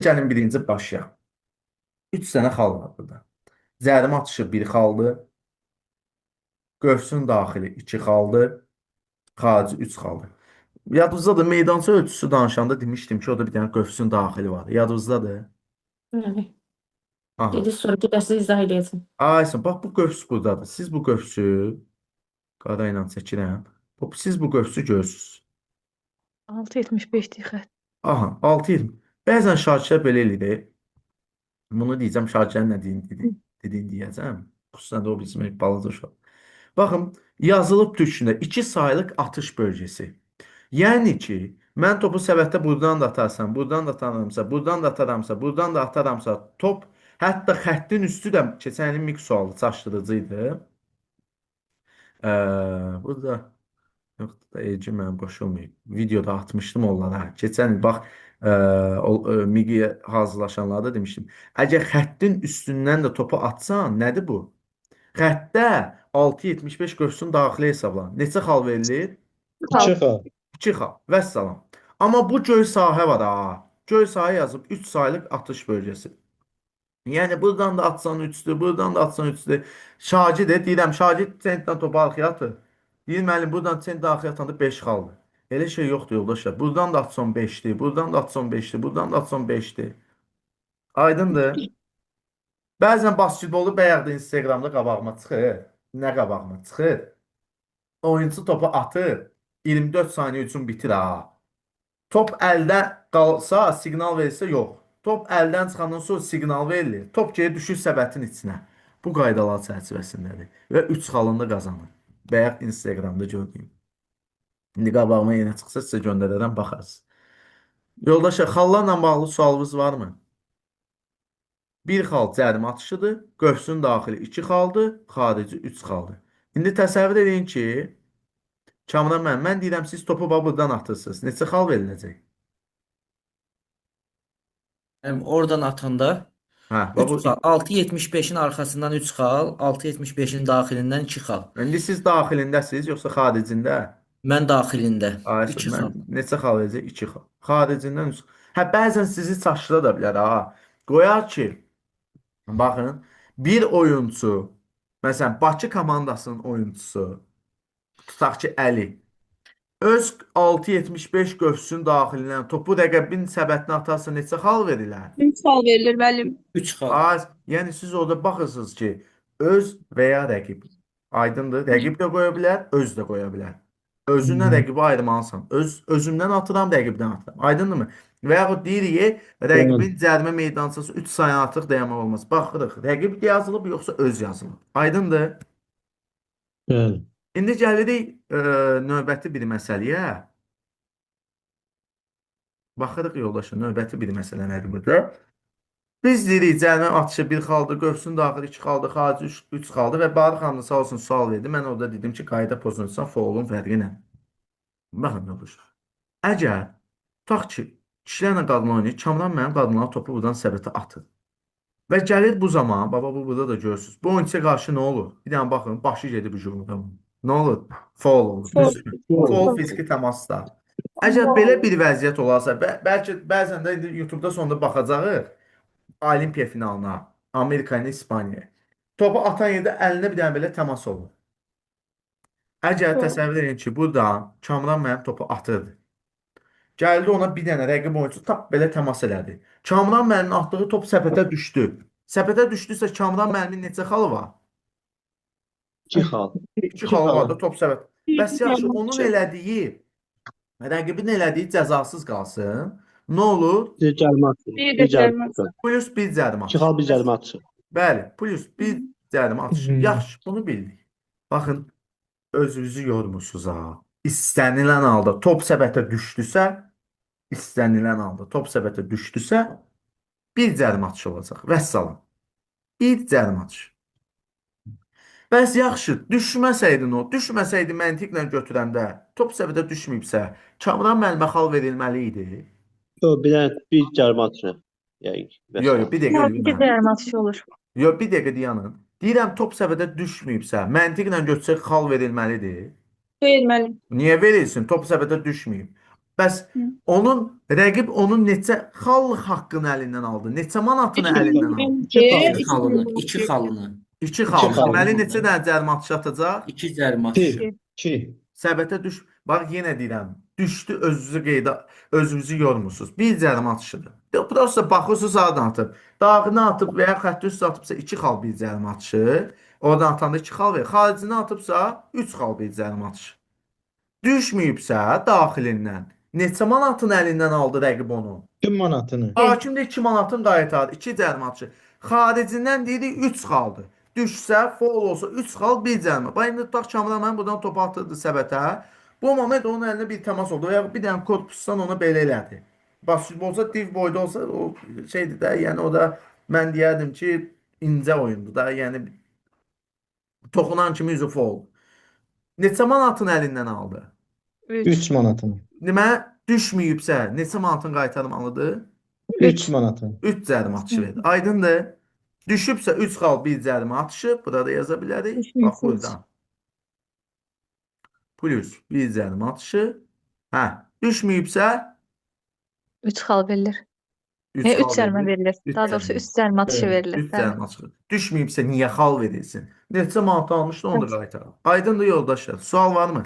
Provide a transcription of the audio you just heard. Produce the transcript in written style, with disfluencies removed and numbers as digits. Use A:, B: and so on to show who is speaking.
A: Gəlin birinci başlayaq. 3 dənə xal var burada. Zərim atışı 1 xaldır. Qövsün daxili 2 xaldır. Xarici 3 xaldır. Yadınızdadır, meydança ölçüsü danışanda demişdim ki, orada bir dənə qövsün daxili var. Yadınızdadır?
B: Bəli.
A: Aha.
B: Dedi sonra bir də sizə izah edəcəm.
A: Aysun, bax bu qövs buradadır. Siz bu qövsü qara ilə çəkirəm. Siz bu qövsü görürsünüz.
C: 6.75'lik xətt.
A: Aha, 6-20. Bəzən şahidlər belə eləyir. Bunu deyəcəm, şahidlərin nə dediyini deyəcəm. Xüsusən də o bizim balaca uşaq. Baxın, yazılıb türkçündə 2 sayılıq atış bölgəsi. Yəni ki, mən topu səbətdə buradan da atarsam, buradan da ataramsa, buradan da ataramsa, buradan da ataramsa, top hətta xəttin üstü də keçən ilin mix sualı çaşdırıcı idi. Burada yoxdur da Eci mənim qoşulmayıb. Videoda atmışdım onlara. Keçən il bax Migiyə hazırlaşanlarda demişdim. Əgər xəttin üstündən də topu atsan, nədir bu? Xəttdə 6.75 qövsün daxili hesablan. Neçə xal verilir?
D: 2 xal.
A: 2 xal. Vəssalam. Amma bu göy sahə var ha. Göy sahə yazıb 3 sayılıq atış bölgəsi. Yəni buradan da atsan 3-dür, buradan da atsan 3-dür. Şagird deyirəm, şagird sentdən topu arxaya atır. Deyir müəllim, buradan sent daxil atanda 5 xaldır. Elə şey yoxdur yoldaşlar. Buradan da atsan 5'dir, buradan da atsan 5'dir, buradan da atsan 5'dir. Aydındır? Bəzən basketbolu bəyəqdə Instagramda qabağıma çıxır. Nə qabağıma çıxır? Oyuncu topu atır. 24 saniyə üçün bitir ha. Top əldə qalsa, siqnal verirsə yox. Top əldən çıxandan sonra siqnal verilir. Top geri düşür səbətin içinə. Bu qaydalar çərçivəsindədir. Və 3 xalında qazanır. Bəyək Instagramda gördüyüm. İndi qabağıma yenə çıxsa sizə göndərərəm, baxarsınız. Yoldaşlar, xallarla bağlı sualınız varmı? 1 xal cərimə atışıdır. Qövsün daxili 2 xaldır. Xarici 3 xaldır. İndi təsəvvür edin ki, Kamran mən deyirəm, siz topu buradan atırsınız. Neçə xal veriləcək?
E: Oradan atanda
A: Hə,
E: 3 xal. 6.75'in arxasından 3 xal, 6.75'in daxilindən 2 xal.
A: İndi siz daxilindəsiniz, yoxsa xaricində?
E: Mən daxilində
A: Ayşə,
E: 2 xal.
A: neçə xal verəcək? 2 xal. Xaricindən 3 xal. Hə, bəzən sizi çaşdıra da bilər ha. Qoyar ki, baxın, bir oyuncu, məsələn, Bakı komandasının oyuncusu, tutaq ki, Əli, öz 6.75 qövsün daxilindən topu rəqəbin səbətinə atarsa neçə xal verirlər?
C: 3 xal verilir müəllim.
E: 3 xal.
A: Az, yəni siz orada baxırsınız ki, öz və ya rəqib. Aydındır. Rəqib də qoya bilər, öz də qoya bilər. Özünlə rəqibi ayırmalısan. Özümdən atıram, rəqibdən atıram. Aydındırmı? Və yaxud deyirik, rəqibin cərimə meydançası 3 sayı artıq dayanmaq olmaz. Baxırıq, rəqib yazılıb, yoxsa öz yazılıb. Aydındır?
D: Bəli.
A: İndi gəlirik növbəti bir məsələyə. Baxırıq yoldaşlar, növbəti bir məsələ nədir burada? Biz deyirik, cərimə atışı 1 xaldır, qövsün daxili 2 xaldır, xarici 3 xaldır və Barı xanım sağ olsun sual verdi. Mən orada dedim ki, qayda pozunsan, foulun fərqi nə? Baxın yoldaşlar. Əgər, tutaq ki, kişilərlə qadınlar oynayır, Kamran mənim qadınlara topu buradan səbətə atır. Və gəlir bu zaman, baba bu burada da görürsünüz. Bu oyuncuya qarşı nə olur? Bir dənə baxın, başı gedib hücumda. Nə olur? Foul olur. Foul fiziki təmasda. Əgər belə bir vəziyyət olarsa, bəlkə bəzən də YouTube-da sonunda baxacağıq Olimpiya finalına, Amerika ilə İspaniya. Topu atan yerdə əlində bir dənə belə təmas olur. Əgər təsəvvür edin ki, buradan Kamran mənim topu atırdı. Gəldi ona bir dənə rəqib oyuncu tap belə təmas elədi. Kamran müəllimin atdığı top səpətə düşdü. Səpətə düşdüsə Kamran müəllimin neçə xalı var?
D: 2 xal.
A: 2 xalı var da top səpət. Bəs yaxşı, onun elədiyi, rəqibin elədiyi cəzasız qalsın. Nə olur?
D: Bir cərimə atır.
C: Bir də cərimə atır.
A: Plus 1 cərimə
D: 2 xal bir cərimə atır.
A: Bəli, plus 1 cərimə atışı. Yaxşı, bunu bildik. Baxın, özünüzü yormusunuz ha. İstənilən halda top səbətə düşdüsə, bir cərimə atışı olacaq. Vəssalam. Bir cərimə atışı. Bəs yaxşı, düşməsəydi məntiqlə götürəndə, top səbətə düşməyibsə, Kamran müəllimə xal verilməli idi.
D: Yox, bir cərimə atır. Yox,
A: Yox, bir dəqiqə
C: Bir də cərimə atışı olur.
A: Yox, bir dəqiqə dayanın. Deyirəm, top səbətə düşməyibsə, məntiqlə götürsək xal verilməlidir.
C: Deyil müəllim.
A: Niyə verilsin? Top səbətə düşməyib. Bəs onun rəqib onun neçə xal haqqını əlindən aldı? Neçə manatını əlindən aldı?
E: İki xalını, iki xalını.
A: 2 xal.
D: xal.
A: Deməli neçə dənə cərimə atışı atacaq?
E: 2 cərimə atışı.
D: 2.
A: Səbətə düş. Bax yenə deyirəm. Düşdü özünüzü qeydə, özünüzü yormusunuz. Bir cərimə atışıdır. Prosta baxırsınız sağdan atıb. Dağını atıb və ya xətti üstə atıbsa 2 xal bir cərimə atışı. Oradan atanda 2 xal verir. Xaricinə atıbsa 3 xal bir cərimə atışı. Düşməyibsə daxilindən neçə manatın əlindən aldı rəqib onu?
D: Tüm manatını.
A: Hakim də 2 manatın qaytardı. 2 cərimə atışı. Xaricindən deyirik 3 xaldır. Düşsə, foul olsa 3 xal, 1 cərimə. Bax indi tutaq Kamran buradan topu atırdı səbətə. Bu moment onun əlinə bir təmas oldu. Və ya bir dənə korpusdan ona belə elədi. Basketbolsa div boyda olsa o şeydir də, yəni o da mən deyərdim ki, incə oyundur da. Yəni toxunan kimi üzü foul. Neçə manatın əlindən aldı?
D: 3 manatını.
A: Deməli, düşməyibsə neçə manatın qaytarmalıdır?
D: 3 manatını.
A: 3 cərimə atışı verir. Aydındır? Düşübsə 3 xal 1 cərimə atışı. Burada yaza bilərik.
C: Düşməyibsə
A: Bax buradan. Plus 1 cərimə atışı. Hə, düşməyibsə
C: 3 xal verilir.
A: 3
C: 3
A: xal
C: cərimə verilir.
A: Üç
C: Daha doğrusu
A: cərimə.
C: 3 cərimə atışı
A: Evet,
C: verilir.
A: 3 cərimə atışı. Düşməyibsə niyə xal verilsin? Neçə manat almışdı onu da qaytaraq. Aydındır yoldaşlar. Sual varmı?